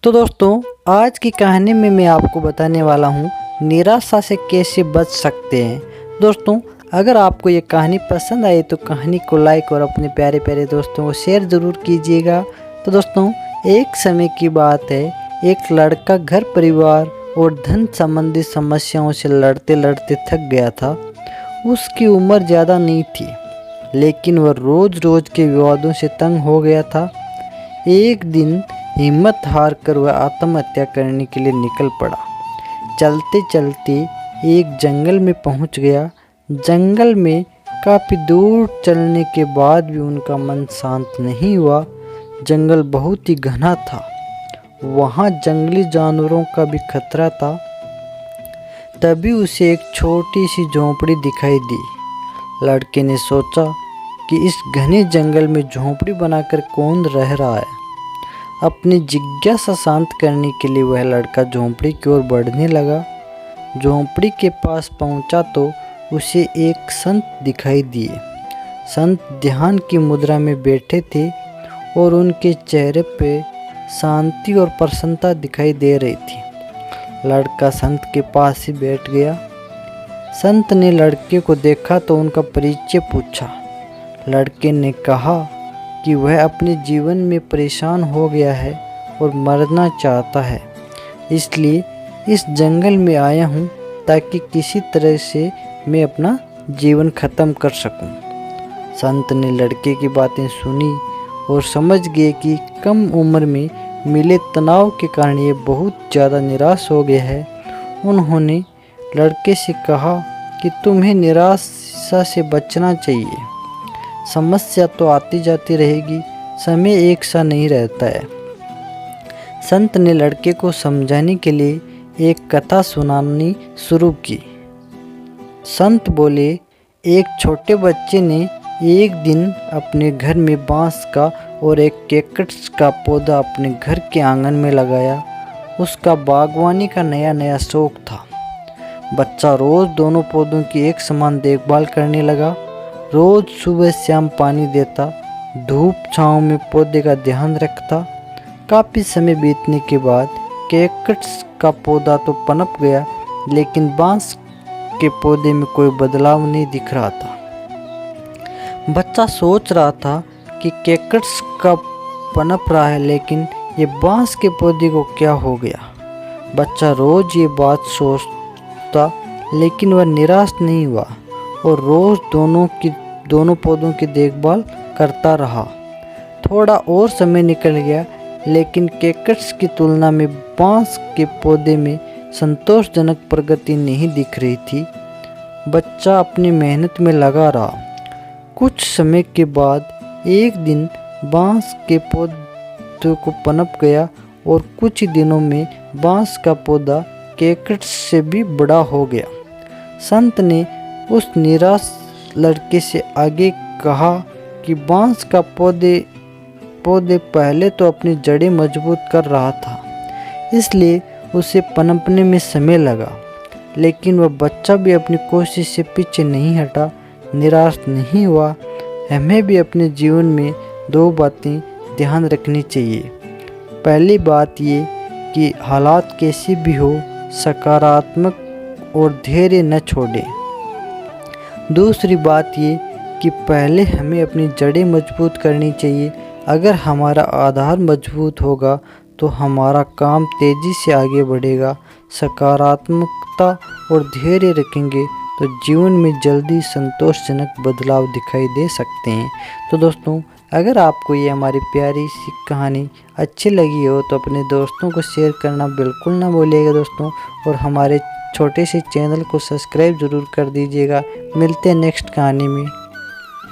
तो दोस्तों, आज की कहानी में मैं आपको बताने वाला हूँ निराशा से कैसे बच सकते हैं। दोस्तों, अगर आपको ये कहानी पसंद आई तो कहानी को लाइक और अपने प्यारे प्यारे दोस्तों को शेयर ज़रूर कीजिएगा। तो दोस्तों, एक समय की बात है, एक लड़का घर परिवार और धन संबंधी समस्याओं से लड़ते लड़ते थक गया था। उसकी उम्र ज़्यादा नहीं थी, लेकिन वह रोज़ रोज़ के विवादों से तंग हो गया था। एक दिन हिम्मत हार कर वह आत्महत्या करने के लिए निकल पड़ा। चलते चलते एक जंगल में पहुंच गया। जंगल में काफ़ी दूर चलने के बाद भी उनका मन शांत नहीं हुआ। जंगल बहुत ही घना था, वहाँ जंगली जानवरों का भी खतरा था। तभी उसे एक छोटी सी झोंपड़ी दिखाई दी। लड़के ने सोचा कि इस घने जंगल में झोंपड़ी बनाकर कौन रह रहा है। अपनी जिज्ञासा शांत करने के लिए वह लड़का झोंपड़ी की ओर बढ़ने लगा। झोंपड़ी के पास पहुंचा तो उसे एक संत दिखाई दिए। संत ध्यान की मुद्रा में बैठे थे और उनके चेहरे पे शांति और प्रसन्नता दिखाई दे रही थी। लड़का संत के पास ही बैठ गया। संत ने लड़के को देखा तो उनका परिचय पूछा। लड़के ने कहा कि वह अपने जीवन में परेशान हो गया है और मरना चाहता है, इसलिए इस जंगल में आया हूँ ताकि किसी तरह से मैं अपना जीवन ख़त्म कर सकूँ। संत ने लड़के की बातें सुनी और समझ गए कि कम उम्र में मिले तनाव के कारण ये बहुत ज़्यादा निराश हो गया है। उन्होंने लड़के से कहा कि तुम्हें निराशा से बचना चाहिए। समस्या तो आती जाती रहेगी, समय एक सा नहीं रहता है। संत ने लड़के को समझाने के लिए एक कथा सुनानी शुरू की। संत बोले, एक छोटे बच्चे ने एक दिन अपने घर में बांस का और एक कैक्टस का पौधा अपने घर के आंगन में लगाया। उसका बागवानी का नया नया शौक था। बच्चा रोज़ दोनों पौधों की एक समान देखभाल करने लगा। रोज़ सुबह शाम पानी देता, धूप छाँव में पौधे का ध्यान रखता। काफ़ी समय बीतने के बाद कैक्टस का पौधा तो पनप गया, लेकिन बांस के पौधे में कोई बदलाव नहीं दिख रहा था। बच्चा सोच रहा था कि कैक्टस का पनप रहा है, लेकिन ये बांस के पौधे को क्या हो गया। बच्चा रोज़ ये बात सोचता, लेकिन वह निराश नहीं हुआ और रोज़ दोनों पौधों की देखभाल करता रहा। थोड़ा और समय निकल गया, लेकिन कैक्टस की तुलना में बांस के पौधे में संतोषजनक प्रगति नहीं दिख रही थी। बच्चा अपनी मेहनत में लगा रहा। कुछ समय के बाद एक दिन बांस के पौधे को पनप गया और कुछ ही दिनों में बांस का पौधा कैक्टस से भी बड़ा हो गया। संत ने उस निराश लड़के से आगे कहा कि बांस का पौधे पहले तो अपनी जड़ें मजबूत कर रहा था, इसलिए उसे पनपने में समय लगा, लेकिन वह बच्चा भी अपनी कोशिश से पीछे नहीं हटा, निराश नहीं हुआ। हमें भी अपने जीवन में दो बातें ध्यान रखनी चाहिए। पहली बात ये कि हालात कैसी भी हो, सकारात्मक और धैर्य न छोड़ें। दूसरी बात ये कि पहले हमें अपनी जड़ें मजबूत करनी चाहिए। अगर हमारा आधार मजबूत होगा तो हमारा काम तेज़ी से आगे बढ़ेगा। सकारात्मकता और धैर्य रखेंगे तो जीवन में जल्दी संतोषजनक बदलाव दिखाई दे सकते हैं। तो दोस्तों, अगर आपको ये हमारी प्यारी सी कहानी अच्छी लगी हो तो अपने दोस्तों को शेयर करना बिल्कुल ना भूलिएगा दोस्तों, और हमारे छोटे से चैनल को सब्सक्राइब ज़रूर कर दीजिएगा। मिलते हैं नेक्स्ट कहानी में।